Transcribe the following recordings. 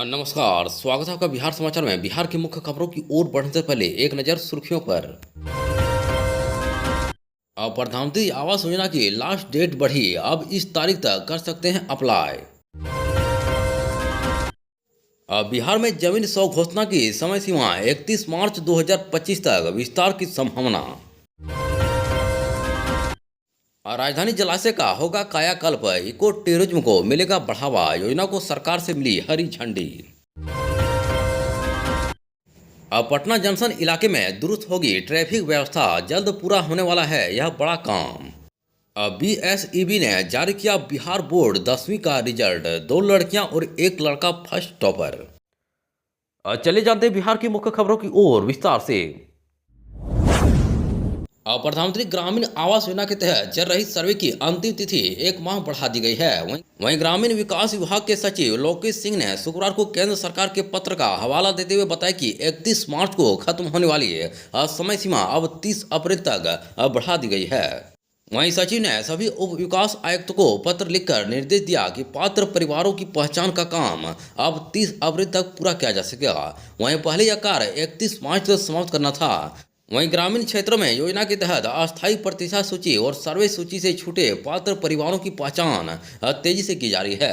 नमस्कार, स्वागत है आपका बिहार समाचार में। बिहार की मुख्य खबरों की ओर बढ़ने से पहले एक नज़र सुर्खियों पर। प्रधानमंत्री आवास योजना की लास्ट डेट बढ़ी, अब इस तारीख तक कर सकते हैं अप्लाई। बिहार में जमीन स्वघोषणा की समय सीमा 31 मार्च 2025 तक विस्तार की संभावना। राजधानी जलाशय का होगा कायाकल्प, इको टूरिज्म को मिलेगा बढ़ावा, योजना को सरकार से मिली हरी झंडी। अब पटना जंक्शन इलाके में दुरुस्त होगी ट्रैफिक व्यवस्था, जल्द पूरा होने वाला है यह बड़ा काम। अब बीएसईबी ने जारी किया बिहार बोर्ड 10वीं का रिजल्ट, 2 लड़कियां और 1 लड़का फर्स्ट टॉपर। चले जानते हैं बिहार की मुख्य खबरों की ओर विस्तार से। प्रधानमंत्री ग्रामीण आवास योजना के तहत चल रही सर्वे की अंतिम तिथि 1 माह बढ़ा दी गई है। वहीं ग्रामीण विकास विभाग के सचिव लोकेश सिंह ने शुक्रवार को केंद्र सरकार के पत्र का हवाला देते हुए बताया कि 31 मार्च को खत्म होने वाली समय सीमा अब 30 अप्रैल तक बढ़ा दी गई है। वहीं सचिव ने सभी उप विकास आयुक्त को पत्र लिखकर निर्देश दिया कि पात्र परिवारों की पहचान का काम अब 30 अप्रैल तक पूरा किया जा सकेगा। वहीं पहले यह कार्य 31 मार्च तक समाप्त करना था। वहीं ग्रामीण क्षेत्रों में योजना के तहत अस्थायी प्रतिशत सूची और सर्वे सूची से छूटे पात्र परिवारों की पहचान तेजी से की जा रही है।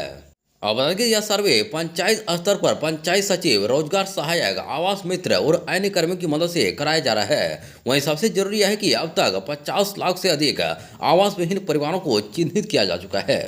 अब बता दें यह सर्वे पंचायत स्तर पर पंचायत सचिव, रोजगार सहायक, आवास मित्र और अन्य कर्मियों की मदद से कराया जा रहा है। वहीं सबसे जरूरी है कि अब तक 50 लाख से अधिक आवास विहीन परिवारों को चिन्हित किया जा चुका है।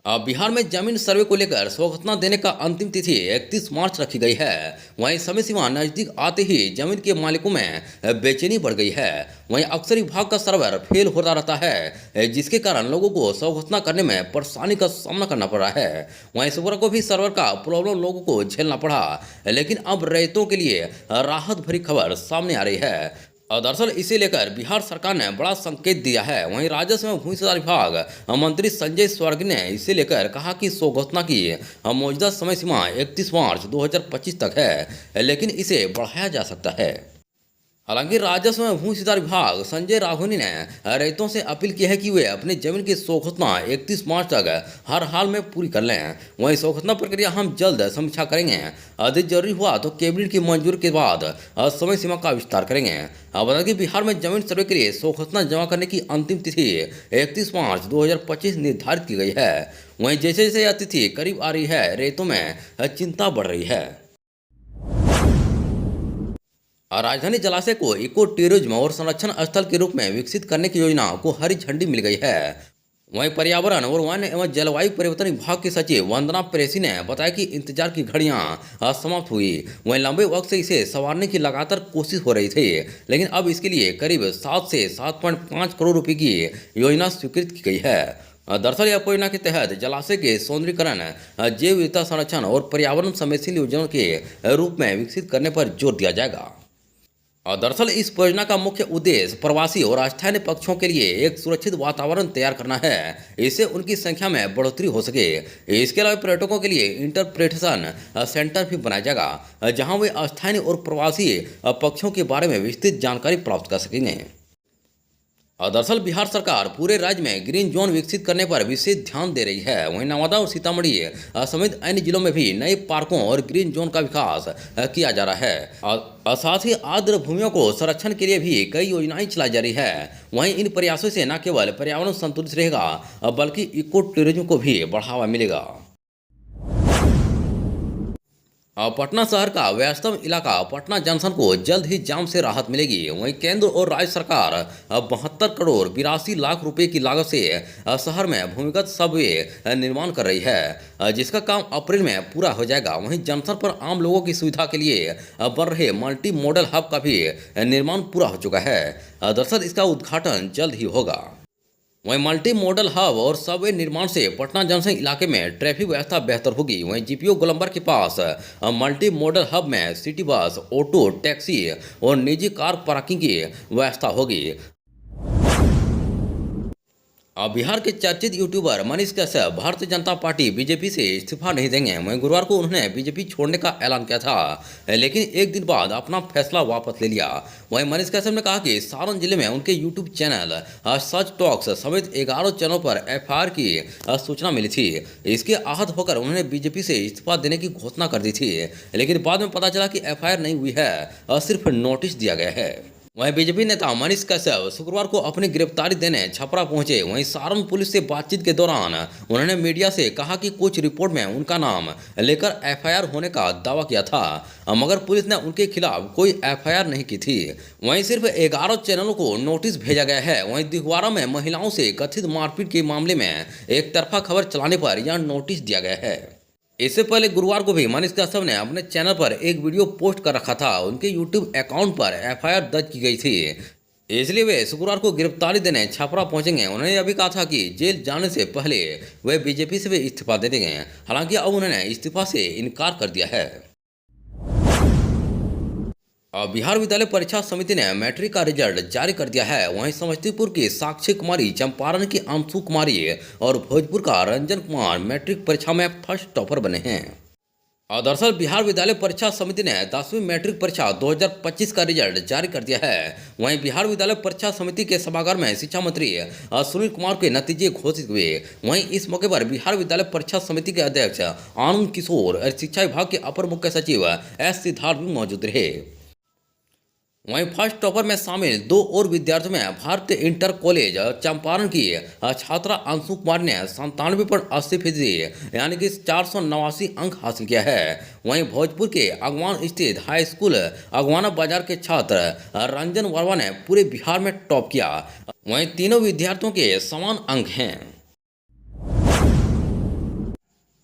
अब बिहार में जमीन सर्वे को लेकर स्वघोषणा देने का अंतिम तिथि 31 मार्च रखी गई है। वहीं समय सीमा नजदीक आते ही जमीन के मालिकों में बेचैनी बढ़ गई है। वहीं अक्सर विभाग का सर्वर फेल होता रहता है, जिसके कारण लोगों को स्वघोषणा करने में परेशानी का सामना करना पड़ रहा है। वहीं शुक्रवार को भी सर्वर का प्रॉब्लम लोगों को झेलना पड़ा, लेकिन अब रैयतों के लिए राहत भरी खबर सामने आ रही है। और दरअसल इसे लेकर बिहार सरकार ने बड़ा संकेत दिया है। वहीं राजस्व एवं भूमि सुधार विभाग मंत्री संजय स्वर्ग ने इसे लेकर कहा कि स्वघोषणा की मौजूदा समय सीमा 31 मार्च 2025 तक है, लेकिन इसे बढ़ाया जा सकता है। हालांकि राजस्व एवं भूमि सुधार विभाग संजय राघवनी ने रैयतों से अपील की है कि वे अपनी जमीन की स्वघोषणा 31 मार्च तक हर हाल में पूरी कर लें। वहीं स्वघोषणा प्रक्रिया हम जल्द समीक्षा करेंगे, अधिक जरूरी हुआ तो कैबिनेट की मंजूरी के बाद समय सीमा का विस्तार करेंगे। बता दें कि बिहार में जमीन सर्वे के लिए स्वघोषणा जमा करने की अंतिम तिथि 31 मार्च 2025 निर्धारित की गई है। वहीं जैसे जैसे यह तिथि करीब आ रही है, रैयतों में चिंता बढ़ रही है। राजधानी जलाशय को इको टूरिज्म और संरक्षण स्थल के रूप में विकसित करने की योजना को हरी झंडी मिल गई है। वहीं पर्यावरण और वन एवं जलवायु परिवर्तन विभाग की सचिव वंदना प्रेसी ने बताया कि इंतजार की घड़ियां समाप्त हुई। वहीं लंबे वक्त से इसे संवारने की लगातार कोशिश हो रही थी, लेकिन अब इसके लिए करीब 7 से 7.5 करोड़ रुपए की योजना स्वीकृत की गई है। दरअसल यह परियोजना के तहत जलाशय के सौंदर्यीकरण, जैव विविधता संरक्षण और पर्यावरण संवेदनशील योजनाओं के रूप में विकसित करने पर जोर दिया जाएगा। और दरअसल इस परियोजना का मुख्य उद्देश्य प्रवासी और स्थानीय पक्षियों के लिए एक सुरक्षित वातावरण तैयार करना है, इससे उनकी संख्या में बढ़ोतरी हो सके। इसके अलावा पर्यटकों के लिए इंटरप्रिटेशन सेंटर भी बनाया जाएगा, जहां वे स्थानीय और प्रवासी पक्षियों के बारे में विस्तृत जानकारी प्राप्त कर सकेंगे। दरअसल बिहार सरकार पूरे राज्य में ग्रीन जोन विकसित करने पर विशेष ध्यान दे रही है। वहीं नवादा और सीतामढ़ी समेत अन्य जिलों में भी नए पार्कों और ग्रीन जोन का विकास किया जा रहा है। और साथ ही आर्द्र भूमियों को संरक्षण के लिए भी कई योजनाएं चलाई जा रही है। वहीं इन प्रयासों से न केवल पर्यावरण संतुलित रहेगा, बल्कि इको टूरिज्म को भी बढ़ावा मिलेगा। पटना शहर का व्यस्तम इलाका पटना जंक्शन को जल्द ही जाम से राहत मिलेगी। वहीं केंद्र और राज्य सरकार 72 करोड़ 82 लाख रुपए की लागत से शहर में भूमिगत सबवे निर्माण कर रही है, जिसका काम अप्रैल में पूरा हो जाएगा। वहीं जंक्शन पर आम लोगों की सुविधा के लिए बन रहे मल्टी मॉडल हब का भी निर्माण पूरा हो चुका है। दरअसल इसका उद्घाटन जल्द ही होगा। वहीं मल्टी मॉडल हब और सबवे निर्माण से पटना जंक्शन इलाके में ट्रैफिक व्यवस्था बेहतर होगी। वहीं जीपीओ गोलंबर के पास मल्टी मॉडल हब में सिटी बस, ऑटो, टैक्सी और निजी कार पार्किंग की व्यवस्था होगी। बिहार के चर्चित YouTuber Manish Kashyap Bharatiya Janata party BJP से इस्तीफा नहीं देंगे। वहीं गुरुवार को उन्होंने बीजेपी छोड़ने का ऐलान किया था, लेकिन एक दिन बाद अपना फैसला वापस ले लिया। वहीं मनीष कश्यप ने कहा कि सारण जिले में उनके यूट्यूब चैनल सच टॉक्स समेत 11 चैनलों पर एफआईआर की सूचना मिली थी। इसके आहत होकर उन्होंने बीजेपी से इस्तीफा देने की घोषणा कर दी थी, लेकिन बाद में पता चला कि एफआईआर नहीं हुई है और सिर्फ नोटिस दिया गया है। वहीं बीजेपी नेता मनीष कश्यप शुक्रवार को अपनी गिरफ्तारी देने छपरा पहुंचे। वहीं सारण पुलिस से बातचीत के दौरान उन्होंने मीडिया से कहा कि कुछ रिपोर्ट में उनका नाम लेकर एफआईआर होने का दावा किया था, मगर पुलिस ने उनके खिलाफ कोई एफआईआर नहीं की थी। वहीं सिर्फ 11 चैनलों को नोटिस भेजा गया है। वहीं दिगवारा में महिलाओं से कथित मारपीट के मामले में एक तरफा खबर चलाने पर यह नोटिस दिया गया है। इससे पहले गुरुवार को भी मनीष कश्यप ने अपने चैनल पर एक वीडियो पोस्ट कर रखा था। उनके यूट्यूब अकाउंट पर एफआईआर दर्ज की गई थी, इसलिए वे शुक्रवार को गिरफ्तारी देने छपरा पहुंचेंगे। उन्होंने यह भी कहा था कि जेल जाने से पहले वे बीजेपी से भी इस्तीफा दे देंगे। हालांकि अब उन्होंने इस्तीफा से इनकार कर दिया है। बिहार विद्यालय परीक्षा समिति ने मैट्रिक का रिजल्ट जारी कर दिया है। वहीं समस्तीपुर की साक्षी कुमारी, चंपारण की अंशु कुमारी और भोजपुर का रंजन कुमार मैट्रिक परीक्षा में फर्स्ट टॉपर बने हैं। दरअसल बिहार विद्यालय परीक्षा समिति ने 10वीं मैट्रिक परीक्षा 2025 का रिजल्ट जारी कर दिया है। वहीं बिहार विद्यालय परीक्षा समिति के सभागार में शिक्षा मंत्री सुनील कुमार के नतीजे घोषित हुए। वहीं इस मौके पर बिहार विद्यालय परीक्षा समिति के अध्यक्ष आनंद किशोर और शिक्षा विभाग के अपर मुख्य सचिव एस सिद्धार्थ भी मौजूद रहे। वहीं फर्स्ट टॉपर में शामिल 2 और विद्यार्थियों में भारतीय इंटर कॉलेज चंपारण की छात्रा अंशु कुमार ने 97.80% यानी कि 489 अंक हासिल किया है। वहीं भोजपुर के अगवान स्थित हाई स्कूल अगवाना बाजार के छात्र रंजन वर्मा ने पूरे बिहार में टॉप किया। वहीं तीनों विद्यार्थियों के समान अंक हैं।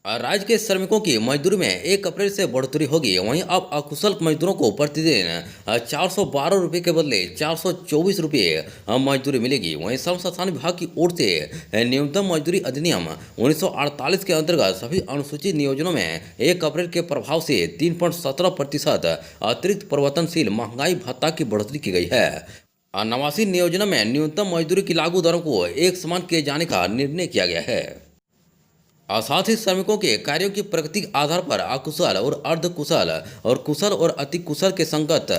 राज्य के श्रमिकों की मजदूरी में 1 अप्रैल से बढ़ोतरी होगी। वहीं अब अकुशल मजदूरों को प्रतिदिन 412 रुपये के बदले 424 रुपये मजदूरी मिलेगी। वहीं श्रम संसाधन विभाग की ओर से न्यूनतम मजदूरी अधिनियम 1948 के अंतर्गत सभी अनुसूचित नियोजनों में 1 अप्रैल के प्रभाव से 3.17% अतिरिक्त परिवर्तनशील महंगाई भत्ता की बढ़ोतरी की गई है। नवासी नियोजनों में न्यूनतम मजदूरी की लागू दरों को एक समान किए जाने का निर्णय किया गया है। साथ ही श्रमिकों के कार्यों की प्रगति के आधार पर अकुशल और अर्धकुशल और कुशल और अति कुशल के संगत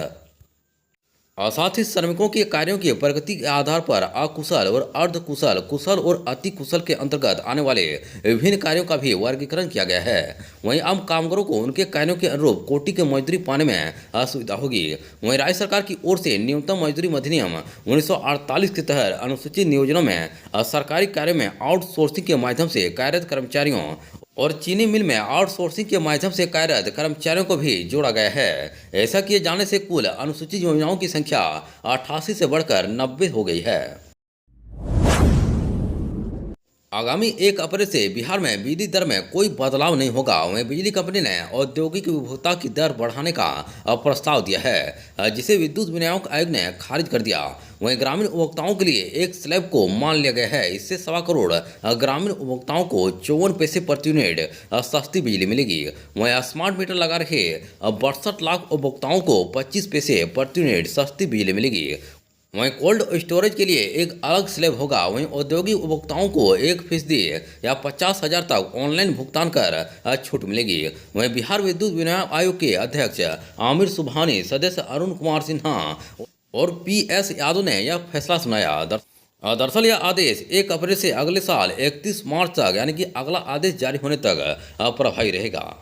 साथ ही श्रमिकों के कार्यों की प्रगति के आधार पर अकुशल और अर्धकुशल, कुशल और अति कुशल के अंतर्गत आने वाले विभिन्न कार्यों का भी वर्गीकरण किया गया है। वहीं आम कामगारों को उनके कार्यों के अनुरूप कोटि की मजदूरी पाने में असुविधा होगी। वहीं राज्य सरकार की ओर से न्यूनतम मजदूरी अधिनियम 1948 के तहत अनुसूचित नियोजनों में सरकारी कार्य में आउटसोर्सिंग के माध्यम से कार्यरत कर्मचारियों और चीनी मिल में आउटसोर्सिंग के माध्यम से कार्यरत कर्मचारियों को भी जोड़ा गया है। ऐसा किए जाने से कुल अनुसूचित योजनाओं की संख्या 88 से बढ़कर 90 हो गई है। आगामी 1 अप्रैल से बिहार में बिजली दर में कोई बदलाव नहीं होगा। वहीं बिजली कंपनी ने औद्योगिक उपभोक्ता की दर बढ़ाने का प्रस्ताव दिया है, जिसे विद्युत विनियामक आयोग ने खारिज कर दिया। वहीं ग्रामीण उपभोक्ताओं के लिए एक स्लैब को मान लिया गया है। इससे 1.25 करोड़ ग्रामीण उपभोक्ताओं को 54 पैसे प्रति यूनिट सस्ती बिजली मिलेगी। वहीं स्मार्ट मीटर लगा रहे 62 लाख उपभोक्ताओं को 25 पैसे प्रति यूनिट सस्ती बिजली मिलेगी। वहीं कोल्ड स्टोरेज के लिए एक अलग स्लैब होगा। वहीं औद्योगिक उपभोक्ताओं को 1% या 50,000 तक ऑनलाइन भुगतान कर छूट मिलेगी। वहीं बिहार विद्युत विनियामक आयोग के अध्यक्ष आमिर सुबहानी, सदस्य अरुण कुमार सिन्हा और PS यादव ने यह फैसला सुनाया। दरअसल यह आदेश 1 अप्रैल से अगले साल 31 मार्च तक यानी कि अगला आदेश जारी होने तक प्रभावी रहेगा।